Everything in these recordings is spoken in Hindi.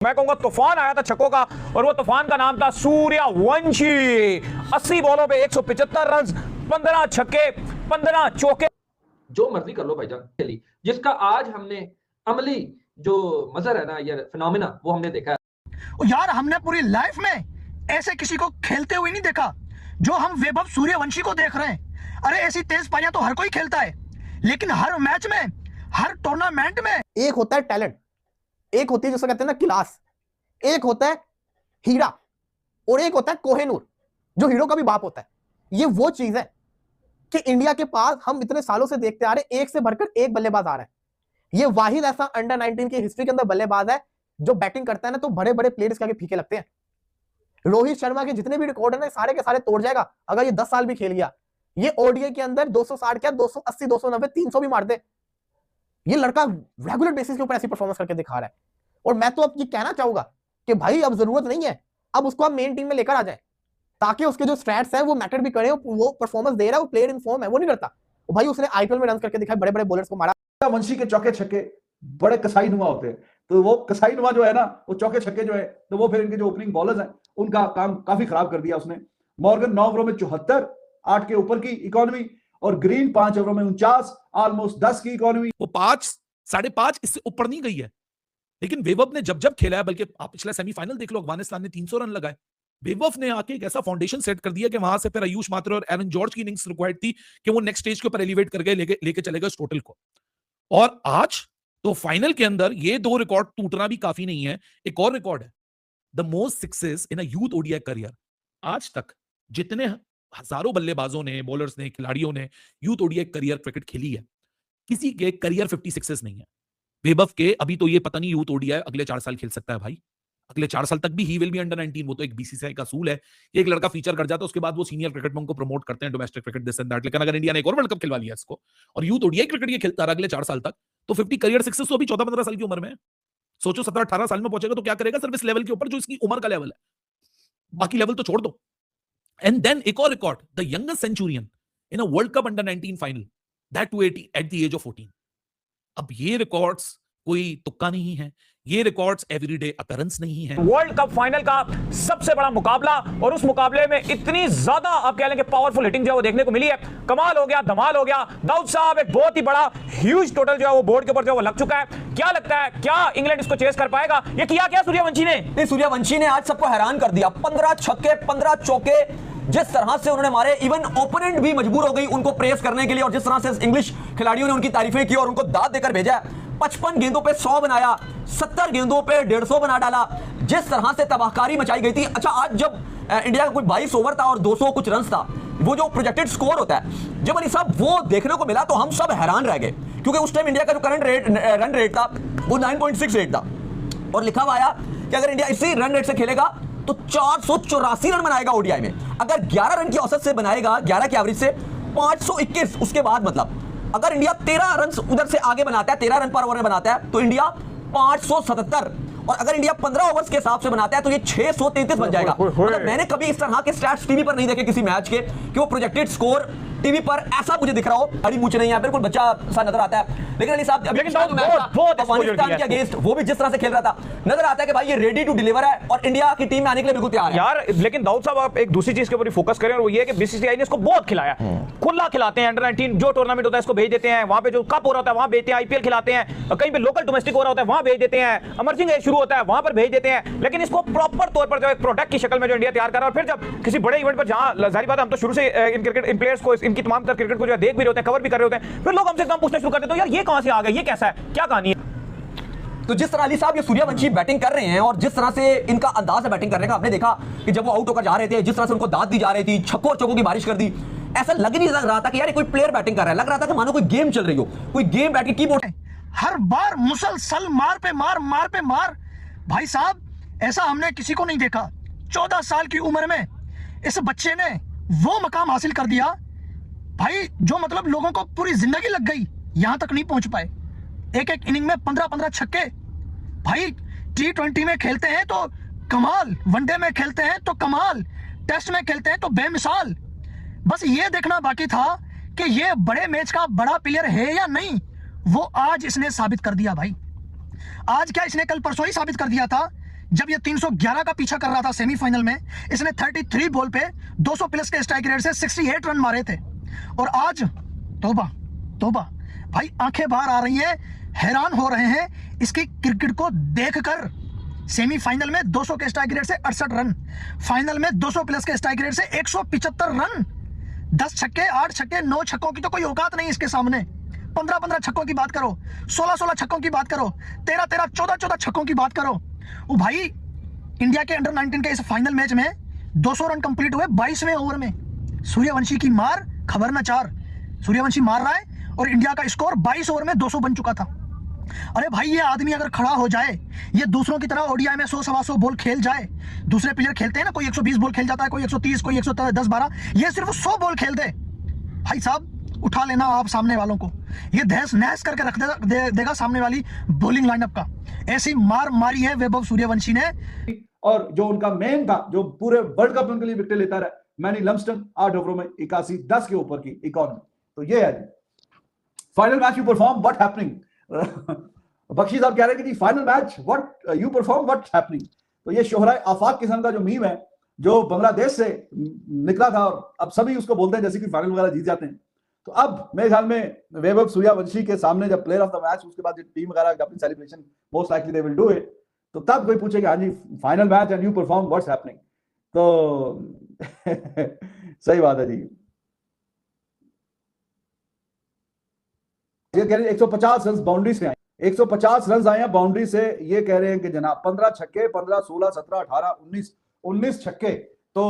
मैं कहूंगा तूफान आया था छक्कों का, और वो तूफान का नाम था सूर्यवंशी। 80 बॉलों पे 175 रन, 15 छक्के, 15 चौके। जो मर्जी कर लो भाईजान, चली जिसका आज हमने अमली जो मजर है ना, ये फिनोमिना, वो हमने देखा है। यार हमने पूरी लाइफ में ऐसे किसी को खेलते हुए नहीं देखा जो हम वैभव सूर्यवंशी को देख रहे हैं। अरे ऐसी तेज पारियां तो हर कोई खेलता है, लेकिन हर मैच में, हर टूर्नामेंट में एक होता है टैलेंट, एक होती है जिसको कहते हैं ना क्लास, एक होता है हीरा, और एक होता है कोहेनूर जो हीरो का भी बाप होता है। ये वो चीज है कि इंडिया के पास हम इतने सालों से देखते आ रहे, एक से भरकर एक बल्लेबाज आ रहा है। ये वाहिद ऐसा अंडर 19 की हिस्ट्री के अंदर बल्लेबाज है जो बैटिंग करता है ना तो बड़े बड़े प्लेयर्स के आगे फीके लगते हैं। रोहित शर्मा के जितने भी रिकॉर्ड है ना सारे के सारे तोड़ जाएगा अगर ये 10 साल भी खेल गया। ये ओडीआई के अंदर 260 क्या 280, 290, 300 भी मार दे। ये लड़का रेगुलर बेसिस के ऊपर ऐसी परफॉर्मेंस करके दिखा रहा है। और मैं तो अब ये कहना चाहूंगा कि भाई अब जरूरत नहीं है, अब उसको आप मेन टीम में लेकर आ जाए ताकि उसके जो स्टैट्स है वो मैटर भी करे, वो परफॉर्मेंस दे रहा है, वो प्लेयर इन फॉर्म है, वो नहीं करता। भाई उसने आईपीएल में रन करके दिखाए, बड़े बड़े बॉलर्स को मारा। वंशी के चौके छक्के बड़े कसाई नुमा होते हैं, तो वो कसाई नुमा जो है ना, वो चौके छक्के जो है, तो वो फिर इनके जो ओपनिंग बॉलर्स हैं उनका काम काफी खराब कर दिया उसने। मॉर्गन 9 ओवरों में 74, 8 के ऊपर की इकोनॉमी, और ग्रीन 5 ओवरों में 49, ऑलमोस्ट 10 की इकोनॉमी। वो 5, 5.5 इससे ऊपर नहीं गई है। लेकिन वैभव ने जब जब खेला है, बल्कि आप पिछला सेमीफाइनल देख लो, अफगानिस्तान ने 300 रन लगाए। वैभव ने आके एक ऐसा फाउंडेशन सेट कर दिया कि वहां से फिर आयुष मात्रा और एरन जॉर्ज की इनिंग्स रिक्वायर्ड थी कि वो नेक्स्ट स्टेज के ऊपर एलिवेट करके लेके चलेगा इस टोटल को। और आज तो फाइनल के अंदर ये 2 रिकॉर्ड टूटना भी काफी नहीं है। एक और रिकॉर्ड है, the most sixes in a youth ODI career. आज तक जितने हजारों बल्लेबाजों ने, बॉलर्स ने, खिलाड़ियों ने यूथ ओडीआई करियर क्रिकेट खेली है, किसी के करियर 50 सिक्सेस नहीं है। वैभव के अभी तो ये पता नहीं यूथ ओडीआई अगले 4 साल खेल सकता है भाई, अगले 4 साल तक भी ही विल बी अंडर 19। वो तो एक बीसीसीआई का असूल है, एक लड़का फीचर कर जाता है उसके बाद वो सीनियर क्रिकेट में उनको प्रमोट करते हैं, domestic cricket this and that. लेकिन अगर इंडिया ने एक और वर्ल्ड कप खिलवा लिया इसको और यूथ ओडीआई क्रिकेट ये खेलता रहा अगले 4 साल तक, तो 50 करियर सक्सेस तो अभी 14-15 साल की उम्र में है। सोचो 17-18 साल में पहुंचेगा तो क्या करेगा सर्विस लेवल के ऊपर, जो इसकी उम्र का लेवल है। बाकी लेवल तो छोड़ दो। एंड देन एक और record, the youngest centurion in a world cup under 19 final, that 280 at the age of 14। अब ये रिकॉर्ड्स कोई तुक्का नहीं है, ये रिकॉर्ड्स एवरीडे अकरेंस नहीं है। वर्ल्ड कप फाइनल का सबसे बड़ा मुकाबला, और उस मुकाबले में इतनी ज्यादा आप कह लें कि पावरफुल हिटिंग जो है वो देखने को मिली है। कमाल हो गया, धमाल हो गया। दाऊद साहब एक बहुत ही बड़ा ह्यूज टोटल जो है वो बोर्ड के ऊपर जो वो लग चुका है। क्या लगता है, क्या इंग्लैंड इसको चेस कर पाएगा? ये किया क्या सूर्यवंशी ने? सूर्यवंशी ने आज सबको हैरान कर दिया। 15 छक्के, 15 चौके, जिस तरह से उन्होंने मारे, इवन ओपोनेंट भी मजबूर हो गई उनको प्रेस करने के लिए। और जिस तरह से इंग्लिश खिलाड़ियों ने उनकी तारीफें की और उनको दाद देकर भेजा। 55 गेंदों पे 100 बनाया, 70 गेंदों पे 150 बना डाला। जिस तरह से तबाहकारी मचाई गई थी। अच्छा, आज जब इंडिया का कोई 22 ओवर था और 200 कुछ रन था, वो जो प्रोजेक्टेड स्कोर होता है, जब अली साहब वो देखने को मिला तो हम सब हैरान रह गए, क्योंकि उस टाइम इंडिया का जो करंट रन रेट था वो 9.68 था, और लिखा हुआ आया कि अगर इंडिया इसी रन रेट से खेलेगा तो 484 रन बनाएगा ओडीआई में। अगर 11 रन की औसत से बनाएगा, 11 की एवरेज से 521, उसके बाद मतलब अगर इंडिया 13 रन उधर से आगे बनाता है, 13 रन पर ओवर में बनाता है, तो इंडिया 577, और अगर इंडिया 15 ओवर्स के हिसाब से बनाता है तो ये 633 बन जाएगा। मतलब मैंने कभी इस तरह के स्टैट्स टीवी पर नहीं देखे किसी मैच के, कि वो प्रोजेक्टेड स्कोर टीवी पर ऐसा मुझे दिख रहा हो। हरी मूछ नहीं है, बिल्कुल बच्चा सा नजर आता है। लेकिन अली साहब अफगानिस्तान के अगेंस्ट वो भी जिस तरह से खेल रहा था, नजर आता है कि भाई ये रेडी टू डिलीवर है और इंडिया की टीम में आने के लिए बिल्कुल तैयार है यार। लेकिन दाऊद साहब आप एक दूसरी चीज के ऊपर फोकस करें, और वो ये कि बीसीसीआई ने इसको बहुत खिलाया, खुला खिलाते हैं। अंडर 19 जो टूर्नामेंट होता है इसको भेज देते हैं, वहां पे जो कप हो रहा होता है वहां भेजते हैं, आईपीएल खिलाते हैं, कहीं पे लोकल डोमेस्टिक हो रहा होता है वहां भेज देते हैं, इमर्जिंग एज शुरू होता है वहां पर भेज देते हैं। लेकिन इसको प्रॉपर तौर पर जो एक प्रोडक्ट की शक्ल में जो इंडिया तैयार कर रहा है, और फिर जब किसी बड़े इवेंट पर, जहां जाहिर बात है हम तो शुरू से इन क्रिकेट इन प्लेयर्स को, इनकी तमाम तरह क्रिकेट को जो देख भी रहे होते हैं, कवर भी कर रहे होते हैं, फिर लोग हमसे एकदम पूछना शुरू कर देते हैं, यार ये कहां से आ गया, ये कैसा है, क्या कहानी है? तो जिस तरह अली साहब ये सूर्यवंशी बैटिंग कर रहे हैं और जिस तरह से इनका अंदाज है बैटिंग करने का, आपने देखा कि जब वो आउट होकर जा रहे थे, जिस तरह से उनको दाद दी जा रही थी, छक्कों और चौकों की बारिश कर दी। ऐसा लग नहीं रहा था कि यार कोई प्लेयर बैटिंग कर रहा है, लग रहा था कि मानो कोई गेम चल रही हो, कोई गेम बैठ के कीबोर्ड। हर बार मुसलसल मार पे मार, मार पे मार। भाई साहब ऐसा हमने किसी को नहीं देखा। 14 साल की उम्र में इस बच्चे ने वो मकाम हासिल कर दिया भाई, जो मतलब लोगों को पूरी जिंदगी लग गई, यहां तक नहीं पहुंच पाए। एक एक इनिंग में 15-15 छक्के। भाई T20 में खेलते हैं तो कमाल, वनडे में खेलते हैं तो कमाल, टेस्ट में खेलते हैं तो बेमिसाल। बस ये देखना बाकी था कि ये बड़े मैच का बड़ा प्लेयर है या नहीं। वो आज इसने साबित कर दिया भाई। आज क्या इसने कल परसों ही साबित कर दिया था जब ये 311 का पीछा कर रहा था सेमीफाइनल में, इसने 33 बॉल पे 200 प्लस के स्ट्राइक रेट से 68 रन मारे थे। और आज तौबा तौबा भाई, आंखें बाहर आ रही है, हैरान हो रहे हैं इसकी क्रिकेट को देखकर। सेमीफाइनल में 200 के स्ट्राइक रेट से 68 रन, फाइनल में 200 प्लस के स्ट्राइक रेट से 175 रन, 10 छक्के 8 छक्के 9 छक्कों की तो कोई औकात नहीं इसके सामने। 15-15 छक्कों की बात करो, 16-16 छक्कों की बात करो, 13-13 14-14 छक्कों की बात करो। वो भाई इंडिया के अंडर 19 के इस फाइनल मैच में 200 रन कंप्लीट हुए 22वें ओवर में। सूर्यवंशी की मार खबर ना चार, सूर्यवंशी मार रहा है और इंडिया का स्कोर 22 ओवर में 200 बन चुका था। अरे भाई, ये आदमी अगर खड़ा हो जाए, ये दूसरों की तरह ओडीआई में 100-125 बॉल खेल जाए। दूसरे प्लेयर खेलते हैं ना, कोई 120 बॉल खेल जाता है, कोई 130, कोई 110-12, ये सिर्फ 100 बॉल खेल दे, भाई साहब उठा लेना आप सामने वालों को। ये दहस नहस करके रख देगा सामने वाली बॉलिंग लाइनअप का। ऐसी मार मारी है वैभव सूर्यवंशी ने। और जो उनका मेन था, जो पूरे वर्ल्ड कप में उनके लिए विकेट लेता रहा, मैनी लम्सटन 8 ओवरों में 81, 10 के ऊपर की इकॉनमी। तो ये है final match you perform, what happening. Bakshi sahab कह रहे हैं कि जी final match what you perform, what happening. तो ये शोहरा आफाक किस्म का जो मीम है, जो बांग्लादेश से निकला था और अब सभी उसको बोलते हैं जैसे कि फाइनल वगैरह जीत जाते हैं। तो अब मेरे ख्याल में वैभव सूर्यवंशी के सामने जब प्लेयर ऑफ द मैच, उसके बाद टीम वगैरह अपनी celebration most likely they will do it, तो तब कोई पूछेगा हाँ जी final match and you perform, what's happening. तो सही बात है जी। ये कह रहे हैं 150 रन बाउंड्री से आए, 150 रन आए हैं बाउंड्री से। ये कह रहे हैं कि जनाब 15 छक्के, 15 16 17 18 19 छक्के, तो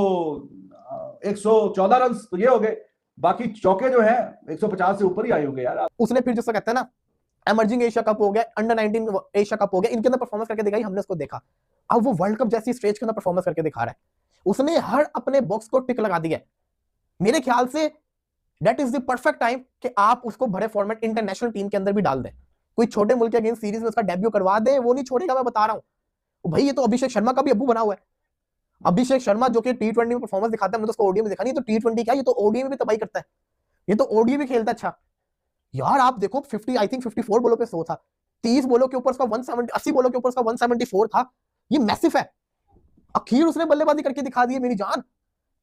114 रन तो ये हो गए। बाकी चौके जो है 150 से ऊपर ही आए होंगे यार। उसने फिर जैसा कहते हैं ना, एमर्जिंग एशिया कप हो गया, अंडर 19 एशिया कप हो गया, इनके अंदर परफॉर्मेंस करके दिखाई, हमने उसको देखा। अब वो वर्ल्ड कप जैसी स्टेज के अंदर परफॉर्मेंस करके दिखा रहा है। उसने हर अपने बॉक्स को टिक लगा दिया। मेरे ख्याल say that is the perfect time कि आप उसको बड़े फॉर्मेट इंटरनेशनल टीम के अंदर भी डाल दें। कोई छोटे मुल्क के अगेंस्ट सीरीज में उसका डेब्यू करवा दे, वो नहीं छोड़ेगा, मैं बता रहा हूं भाई। ये तो अभिषेक शर्मा का भी अब्बू बना हुआ है। अभिषेक शर्मा जो कि T20 में परफॉर्मेंस दिखाता है, हमने तो उसको ओडीआई में दिखा नहीं, तो T20 क्या, ये तो ओडीआई में भी तबाही करता है, ये तो ओडीआई में खेलता है। अच्छा यार आप देखो 50 आई थिंक 54 बॉलों पे 100 था, 30 बॉलों के ऊपर उसका 170, 80 बॉलों के ऊपर उसका 174 था। ये मैसिव है। आखिर उसने बल्लेबाजी करके दिखा दी है मेरी जान।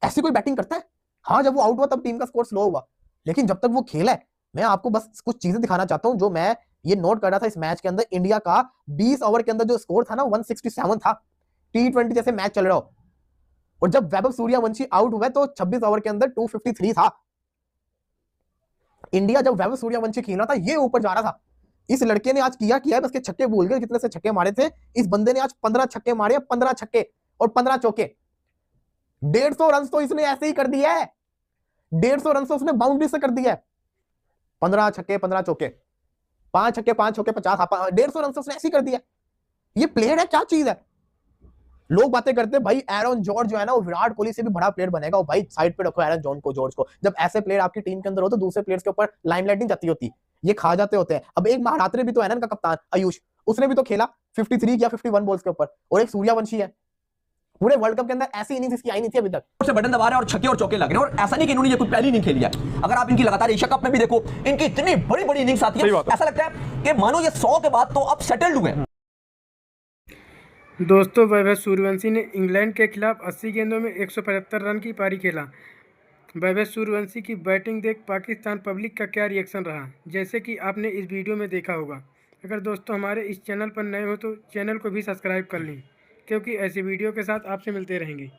ऐसी कोई बैटिंग करता है? हाँ जब वो आउट हुआ तब टीम का स्कोर स्लो हुआ, लेकिन जब तक वो खेला है, मैं आपको बस कुछ चीजें दिखाना चाहता हूं जो मैं ये नोट कर रहा था इस मैच के अंदर। इंडिया का 20 ओवर के अंदर जो स्कोर था ना 167 था, T20 जैसे मैच चल रहा हो। और जब वैभव सूर्यवंशी आउट हुए तो 26 ओवर के अंदर 253 था। इंडिया जब वैभव सूर्यवंशी खेल रहा था ये ऊपर जा रहा था। इस लड़के ने आज किया है, बस के छक्के भूल गए कितने से छक्के मारे थे। इस बंदे ने आज 15 छक्के मारे, 15 छक्के और 15 चौके। 150 रन तो इसने ऐसे ही कर दिया है, 150 रन तो उसने बाउंड्री से कर दिया है। 15 छक्के 15 चौके, 5 छक्के 5 चौके 50, 150 रन तो उसने ऐसे ही कर दिया। ये प्लेयर है, क्या चीज है। लोग बातें करते हैं भाई एरन जॉर्ज जो है ना वो विराट कोहली से भी बड़ा प्लेयर बनेगा। भाई साइड पे रखो एरन जॉर्ज को। जब ऐसे प्लेयर आपकी टीम के अंदर हो तो दूसरे प्लेयर्स के ऊपर लाइमलाइट नहीं जाती होती, ये खा जाते होते हैं। अब एक महारात्रे भी तो है ना इनका कप्तान आयुष, उसने भी तो खेला 53 या 51 बॉल्स के ऊपर। और एक सूर्यवंशी है, पूरे वर्ल्ड कप के अंदर ऐसी इनिंग्स इसकी आई नहीं थी अभी तक। से बटन दबा रहे हैं और छक्के और चौके लग रहे हैं। और ऐसा नहीं कि इन्होंने ये कुछ पहली इनिंग खेली है। अगर आप इनकी लगातार एशिया कप में भी देखो, इनकी इतनी बड़ी बड़ी इनिंग्स आती है, ऐसा लगता है कि मानो ये 100 के बाद तो अब सेटल्ड हुए हैं। दोस्तों वैभव सूर्यवंशी ने इंग्लैंड के खिलाफ 80 गेंदों में 175 रन की पारी खेला। वैभव सूर्यवंशी की बैटिंग देख पाकिस्तान पब्लिक का क्या रिएक्शन रहा, जैसे कि आपने इस वीडियो में देखा होगा। अगर दोस्तों हमारे इस चैनल पर नए हो तो चैनल को भी सब्सक्राइब कर लें, क्योंकि ऐसी वीडियो के साथ आपसे मिलते रहेंगे।